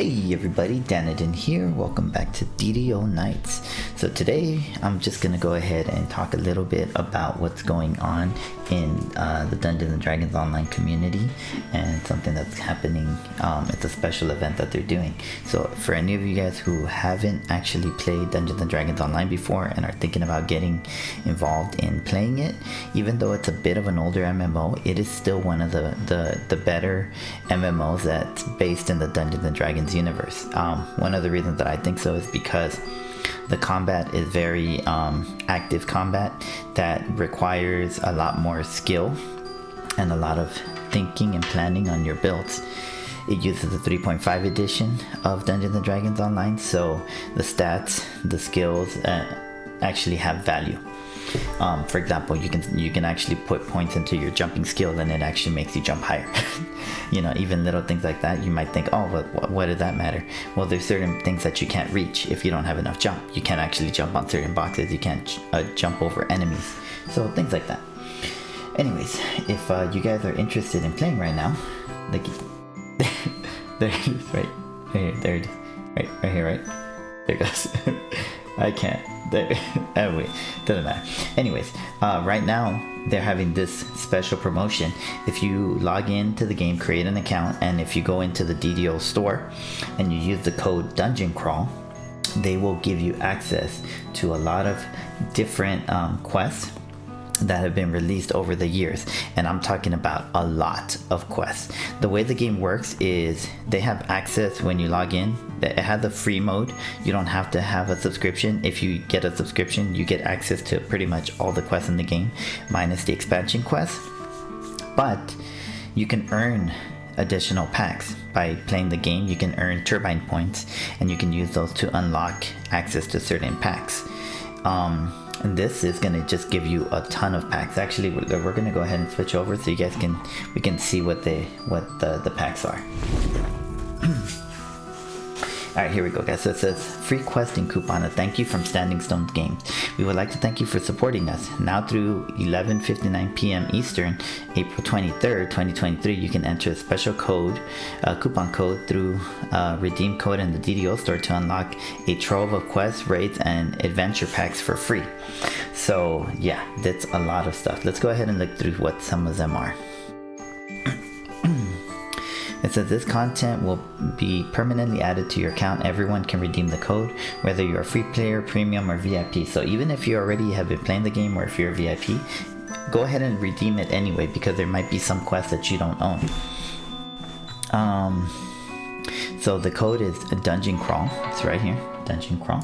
Hey everybody, Danadin here. Welcome back to DDO Knights. So today I'm just gonna go ahead and talk a little bit about what's going on in the Dungeons and Dragons online community and something that's happening. It's a special event that they're doing. So for any of you guys who haven't actually played Dungeons and Dragons online before and are thinking about getting involved in playing it, even though it's a bit of an older MMO, it is still one of the better MMOs that's based in the Dungeons and Dragons universe. One of the reasons that I think so is because the combat is very active combat that requires a lot more skill and a lot of thinking and planning on your builds. It uses the 3.5 edition of Dungeons and Dragons Online, so the stats, the skills actually have value. For example, you can actually put points into your jumping skill and it actually makes you jump higher. You know, even little things like that, you might think, oh, what does that matter? Well, there's certain things that you can't reach if you don't have enough jump. You can't actually jump on certain boxes. You can't jump over enemies. So things like that. Anyways, if you guys are interested in playing right now, like there it is, right here, there it is, right here, right there it goes. I can't. Anyway, doesn't matter. Anyways, right now they're having this special promotion. If you log into the game, create an account, and if you go into the DDO store and you use the code Dungeon Crawl, they will give you access to a lot of different quests that have been released over the years, and I'm talking about a lot of quests. The way the game works is they have access when you log in. It has a free mode. You don't have to have a subscription. If you get a subscription, you get access to pretty much all the quests in the game, minus the expansion quests. But you can earn additional packs by playing the game. You can earn turbine points, and you can use those to unlock access to certain packs. And this is going to just give you a ton of packs. Actually, we're going to go ahead and switch over so you guys we can see what the packs are. Alright, here we go, guys. So it says, free questing coupon, a thank you from Standing Stone Games. We would like to thank you for supporting us. Now through 11:59 p.m. Eastern, April 23rd, 2023, you can enter a special coupon code through redeem code in the DDO store to unlock a trove of quests, raids, and adventure packs for free. So yeah, that's a lot of stuff. Let's go ahead and look through what some of them are. It says this content will be permanently added to your account. Everyone can redeem the code, whether you're a free player, premium, or VIP. So even if you already have been playing the game or if you're a VIP, go ahead and redeem it anyway, because there might be some quests that you don't own. So the code is Dungeon Crawl. It's right here, Dungeon Crawl.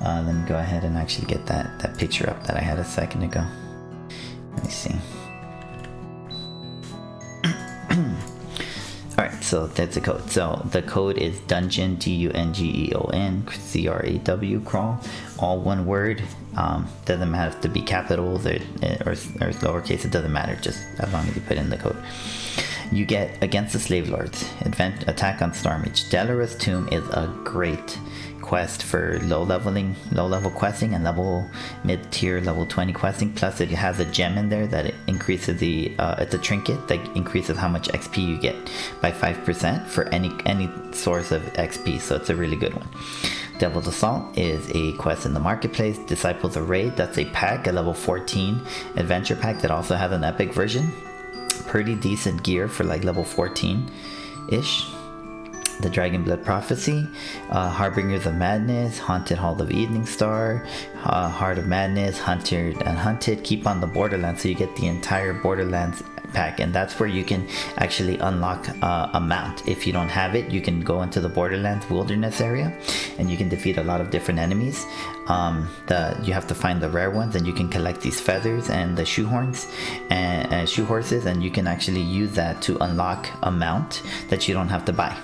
Let me go ahead and actually get that picture up that I had a second ago. Let me see. Alright, so that's the code. So the code is Dungeon, DUNGEON, CRAW, crawl, all one word. Doesn't have to be capitals or lowercase, it doesn't matter, just as long as you put in the code. You get Against the Slave Lords, Attack on Stormage. Delara's Tomb is a great quest for low level questing and mid-tier level 20 questing. Plus it has a gem in there that it increases it's a trinket that increases how much XP you get by 5% for any source of XP, so it's a really good one. Devil's Assault is a quest in the marketplace. Disciples of Raid, that's a pack, a level 14 adventure pack that also has an epic version. Pretty decent gear for like level 14-ish. The Dragon Blood Prophecy, Harbingers of Madness, Haunted Hall of Evening Star, Heart of Madness, Hunted and Hunted, Keep on the Borderlands, so you get the entire Borderlands pack, and that's where you can actually unlock a mount. If you don't have it, you can go into the Borderlands wilderness area and you can defeat a lot of different enemies. You have to find the rare ones, and you can collect these feathers and the shoe horns and shoe horses, and you can actually use that to unlock a mount that you don't have to buy.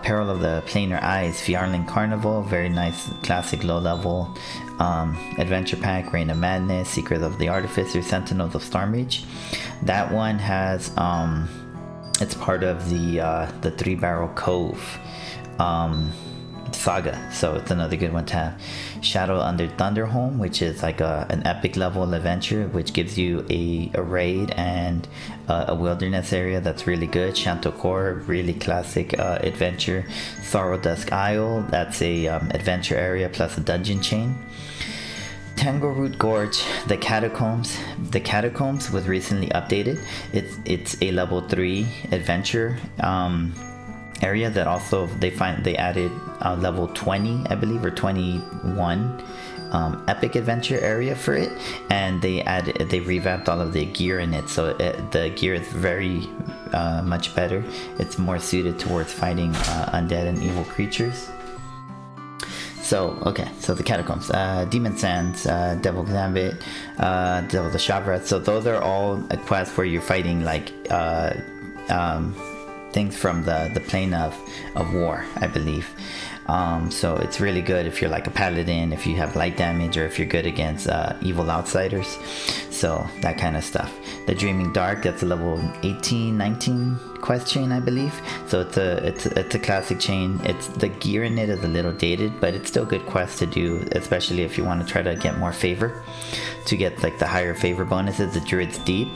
Peril of the Planar Eyes, Fjarlin Carnival, very nice classic low level adventure pack. Reign of Madness, Secret of the Artificer, Sentinels of Stormreach. That one has it's part of the Three Barrel Cove Saga, so it's another good one to have. Shadow Under Thunderhome, which is like an epic level adventure, which gives you a raid and a wilderness area that's really good. Shantokor, really classic adventure. Sorrow Dusk Isle, that's a adventure area plus a dungeon chain. Tangleroot Gorge, the Catacombs. The Catacombs was recently updated. It's a level 3 adventure area that also they added level 20, I believe, or 21 epic adventure area for it, and they revamped all of the gear in it, so the gear is very much better. It's more suited towards fighting undead and evil creatures. So, okay, so the Catacombs, Demon Sands, Devil Gambit, Devil the Shavrat. So those are all quests where you're fighting like things from the plane of war, I believe. So it's really good if you're like a paladin, if you have light damage, or if you're good against evil outsiders. So that kind of stuff. The Dreaming Dark, that's a level 18, 19 quest chain, I believe. So it's a classic chain. It's the gear in it is a little dated, but it's still good quest to do, especially if you want to try to get more favor, to get like the higher favor bonuses. The Druid's Deep,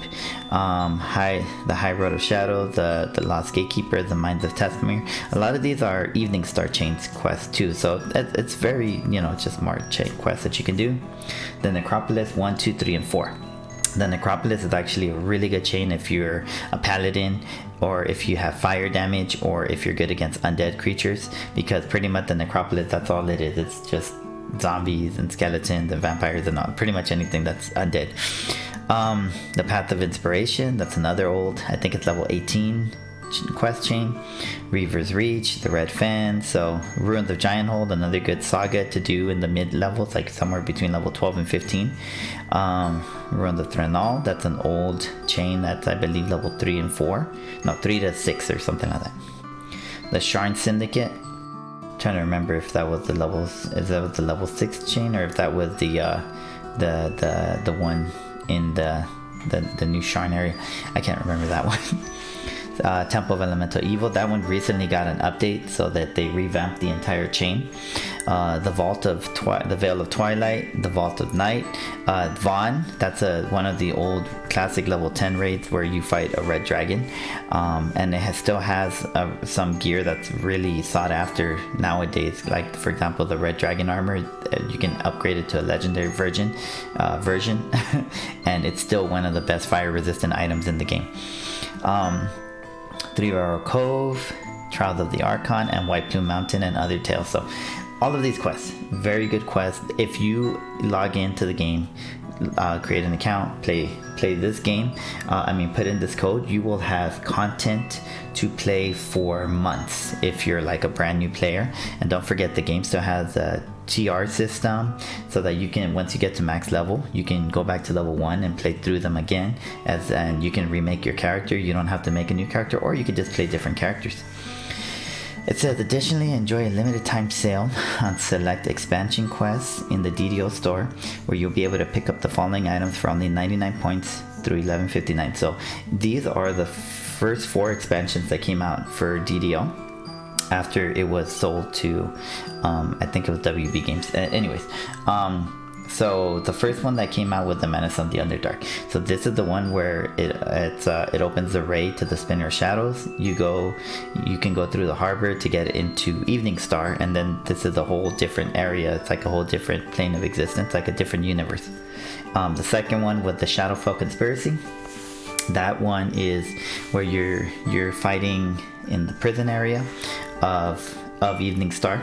the High Road of Shadow, the Lost Gatekeeper, the Mines of Tesmir. A lot of these are Evening Star chains quests too, so it's very, just more chain quests that you can do. The Necropolis 1, 2, 3, and 4. The Necropolis is actually a really good chain if you're a paladin, or if you have fire damage, or if you're good against undead creatures, because pretty much the Necropolis, that's all it is. It's just zombies and skeletons and vampires and all, pretty much anything that's undead. The Path of Inspiration, that's another old, I think it's level 18 quest chain. Reaver's Reach, the Red Fan. So Ruins of Gianthold, another good saga to do in the mid levels, like somewhere between level 12 and 15. Ruins of Threnal, that's an old chain, that's I believe level 3 and 4, no, 3 to 6 or something like that. The Sharn Syndicate, I'm trying to remember if that was the level 6 chain, or if that was the one in the new Sharn area. I can't remember that one. Temple of Elemental Evil, that one recently got an update so that they revamped the entire chain. The Veil of Twilight, the Vault of Night. Vaughn, that's one of the old classic level 10 raids where you fight a red dragon, and it still has some gear that's really sought after nowadays, like for example the red dragon armor. You can upgrade it to a legendary version and it's still one of the best fire resistant items in the game. Three Arrow Cove, Trials of the Archon, and White Plume Mountain, and other tales. So all of these quests, very good quests. If you log into the game, create an account, play this game, put in this code, you will have content to play for months if you're like a brand new player. And don't forget, the game still has a TR system, so that you can, once you get to max level, you can go back to level 1 and play through them again, and you can remake your character. You don't have to make a new character, or you could just play different characters. It says, additionally, enjoy a limited time sale on select expansion quests in the DDO store, where you'll be able to pick up the following items for only 99 points through 11.59. So these are the first 4 expansions that came out for DDO after it was sold to, I think it was WB Games. Anyways, so the first one that came out was the Menace on the Underdark. So this is the one where it opens the raid to the Spinner of Shadows. You can go through the harbor to get into Evening Star, and then this is a whole different area. It's like a whole different plane of existence, like a different universe. The second one was the Shadowfell Conspiracy. That one is where you're fighting in the prison area of Evening Star,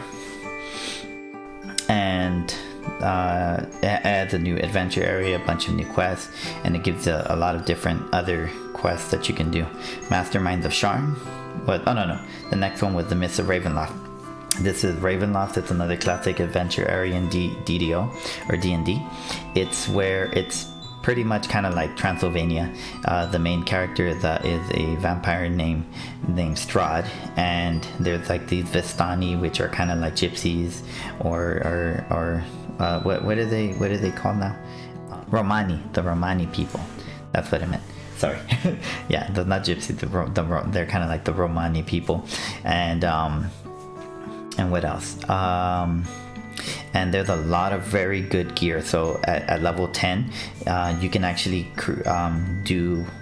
and it adds a new adventure area, a bunch of new quests, and it gives a lot of different other quests that you can do. Masterminds of Sharn. The next one was the Mists of Ravenloft. This is Ravenloft. It's another classic adventure area in DDO or D&D. It's where it's pretty much kind of like Transylvania. The main character is a vampire named Strahd, and there's like these Vistani, which are kind of like gypsies, or what are they called now? Romani, the Romani people. That's what I meant. Sorry. Yeah, they're not gypsies. They're kind of like the Romani people, and and what else? And there's a lot of very good gear. So at level 10, you can actually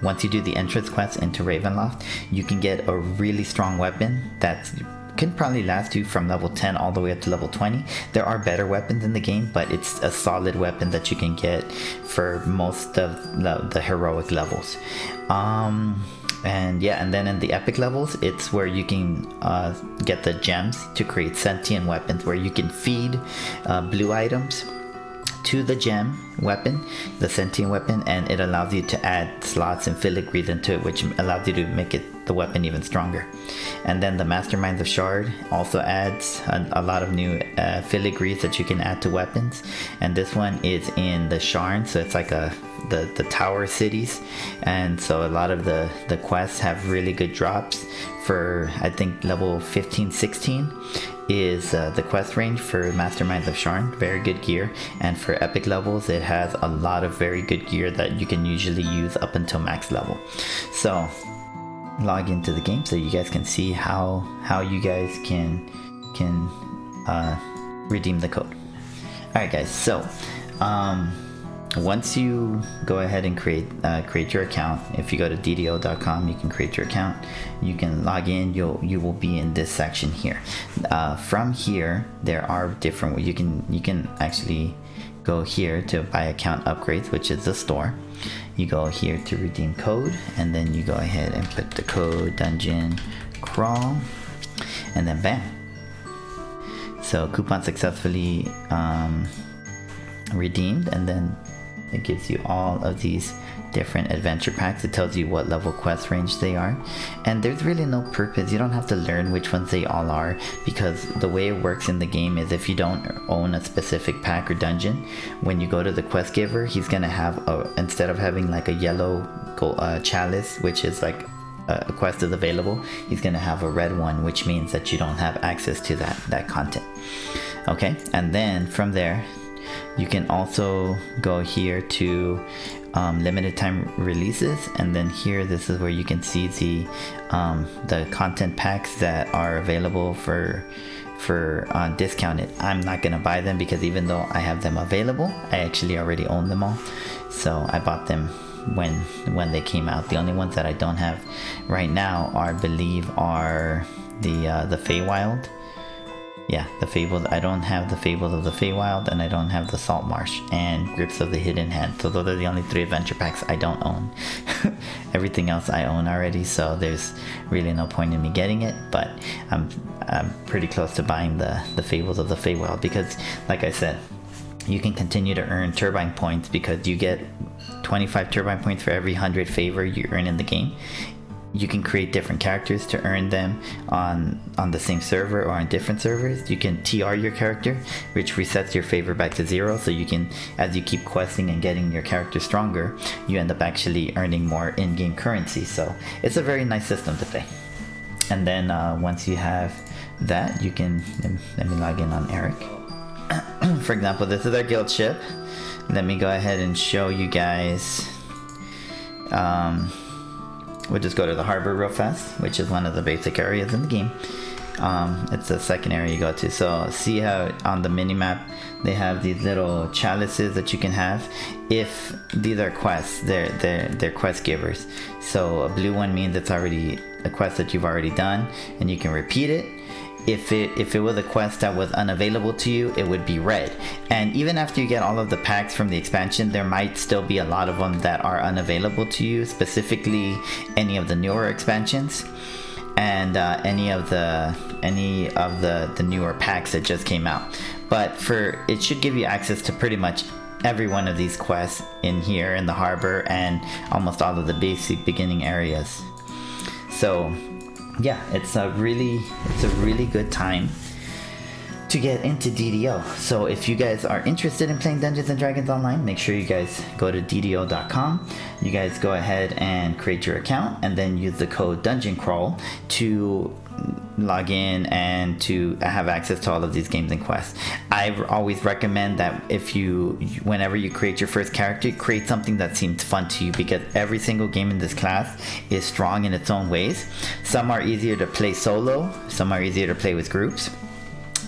once you do the entrance quest into Ravenloft, you can get a really strong weapon that can probably last you from level 10 all the way up to level 20. There are better weapons in the game, but it's a solid weapon that you can get for most of the heroic levels. And then in the epic levels, it's where you can get the gems to create sentient weapons, where you can feed blue items to the gem weapon, the sentient weapon, and it allows you to add slots and filigrees into it, which allows you to make the weapon even stronger. And then the Masterminds of Shard also adds a lot of new filigrees that you can add to weapons. And this one is in the Sharn, so it's like the tower cities, and so a lot of the quests have really good drops. For I think level 15-16 is the quest range for Masterminds of Sharn. Very good gear. And for epic levels, it has a lot of very good gear that you can usually use up until max level. So log into the game so you guys can see how you guys can redeem the code. Alright guys, so once you go ahead and create your account, if you go to DDO.com, you can create your account. You can log in. You will be in this section here. From here, there are different. You can actually go here to buy account upgrades, which is the store. You go here to redeem code, and then you go ahead and put the code dungeon crawl, and then bam. So coupon successfully redeemed, and then it gives you all of these different adventure packs. It tells you what level quest range they are, and there's really no purpose. You don't have to learn which ones they all are, because the way it works in the game is if you don't own a specific pack or dungeon, when you go to the quest giver, he's gonna have instead of having like a yellow chalice, which is like a quest is available, he's gonna have a red one, which means that you don't have access to that content. Okay, and then from there you can also go here to limited time releases, and then here this is where you can see the content packs that are available for discounted. I'm not gonna buy them because even though I have them available, I actually already own them all, so I bought them when they came out. The only ones that I don't have right now I believe are the Feywild. Yeah, the Fables. I don't have the Fables of the Feywild, and I don't have the Salt Marsh and Grips of the Hidden Hand. So those are the only 3 adventure packs I don't own. Everything else I own already, so there's really no point in me getting it. But I'm pretty close to buying the Fables of the Feywild, because, like I said, you can continue to earn turbine points, because you get 25 turbine points for every 100 favor you earn in the game. You can create different characters to earn them on the same server or on different servers. You can TR your character, which resets your favor back to 0, so you can, as you keep questing and getting your character stronger, you end up actually earning more in-game currency. So it's a very nice system to play. And then once you have that, you can, let me log in on Eric. For example, this is our guild ship. Let me go ahead and show you guys. We'll just go to the harbor real fast, which is one of the basic areas in the game. It's the second area you go to. So see how on the minimap they have these little chalices that you can have. If these are quests, they're quest givers. So a blue one means it's already a quest that you've already done, and you can repeat it. If it was a quest that was unavailable to you, it would be red. And even after you get all of the packs from the expansion, there might still be a lot of them that are unavailable to you, specifically any of the newer expansions and any of the newer packs that just came out. But it should give you access to pretty much every one of these quests in here in the harbor and almost all of the basic beginning areas. So yeah, it's a really good time to get into DDO. So if you guys are interested in playing Dungeons and Dragons Online, make sure you guys go to DDO.com. You guys go ahead and create your account, and then use the code Dungeon Crawl to log in and to have access to all of these games and quests. I always recommend that whenever you create your first character, create something that seems fun to you, because every single game in this class is strong in its own ways. Some are easier to play solo, some are easier to play with groups.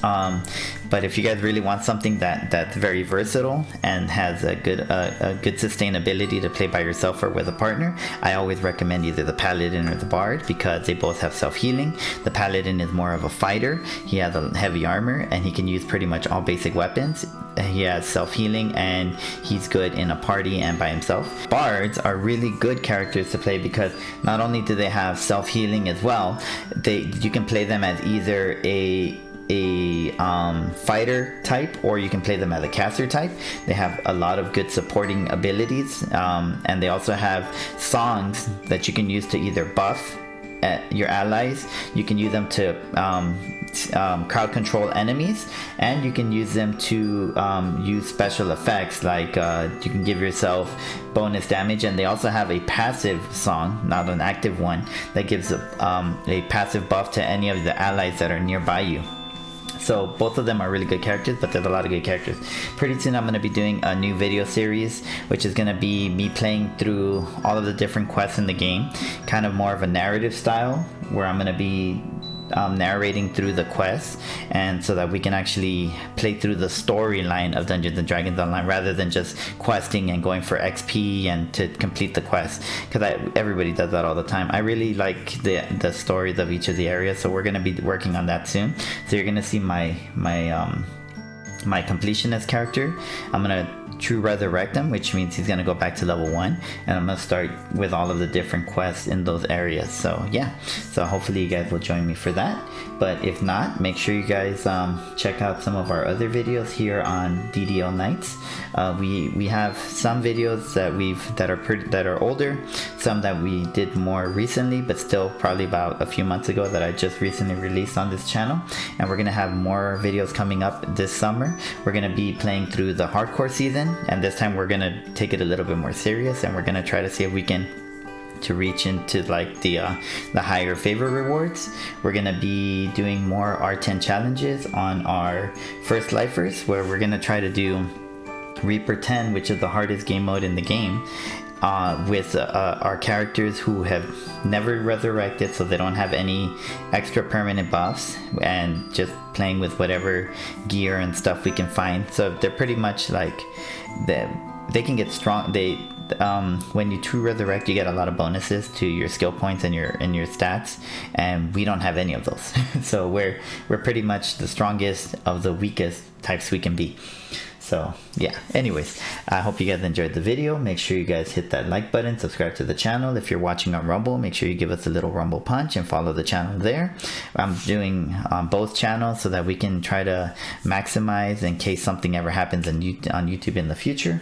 But if you guys really want something that's very versatile and has a good sustainability to play by yourself or with a partner, I always recommend either the Paladin or the Bard, because they both have self-healing. The Paladin is more of a fighter. He has a heavy armor and he can use pretty much all basic weapons. He has self-healing and he's good in a party and by himself. Bards are really good characters to play because not only do they have self-healing as well, you can play them as either a fighter type, or you can play them as a caster type. They have a lot of good supporting abilities, and they also have songs that you can use to either buff your allies, you can use them to crowd control enemies, and you can use them to use special effects, like you can give yourself bonus damage. And they also have a passive song, not an active one, that gives a passive buff to any of the allies that are nearby you. So both of them are really good characters, but there's a lot of good characters. Pretty soon I'm going to be doing a new video series, which is going to be me playing through all of the different quests in the game, kind of more of a narrative style, where I'm going to be narrating through the quests, and so that we can actually play through the storyline of Dungeons and Dragons Online rather than just questing and going for XP and to complete the quest, because everybody does that all the time. I really like the stories of each of the areas, so we're going to be working on that soon. So you're going to see my completionist character. I'm going to true resurrect him, which means he's going to go back to level 1, and I'm going to start with all of the different quests in those areas. So yeah, so hopefully you guys will join me for that. But if not, make sure you guys check out some of our other videos here on DDO Knights. We have some videos that are older, some that we did more recently, but still probably about a few months ago, that I just recently released on this channel. And we're going to have more videos coming up this summer. We're going to be playing through the hardcore season, and this time we're going to take it a little bit more serious, and we're going to try to see if we can reach into like the higher favor rewards. We're going to be doing more R10 challenges on our first lifers, where we're going to try to do Reaper 10, which is the hardest game mode in the game, with our characters who have never resurrected, so they don't have any extra permanent buffs, and just playing with whatever gear and stuff we can find. So they're pretty much like they can get strong. When you true resurrect, you get a lot of bonuses to your skill points and your stats, and we don't have any of those. So we're pretty much the strongest of the weakest types we can be. So yeah, anyways, I hope you guys enjoyed the video. Make sure you guys hit that like button, subscribe to the channel. If you're watching on Rumble, make sure you give us a little Rumble punch and follow the channel there. I'm doing on both channels so that we can try to maximize in case something ever happens on YouTube in the future.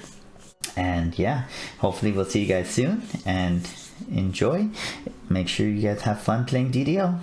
And yeah, hopefully we'll see you guys soon, and enjoy. Make sure you guys have fun playing DDO.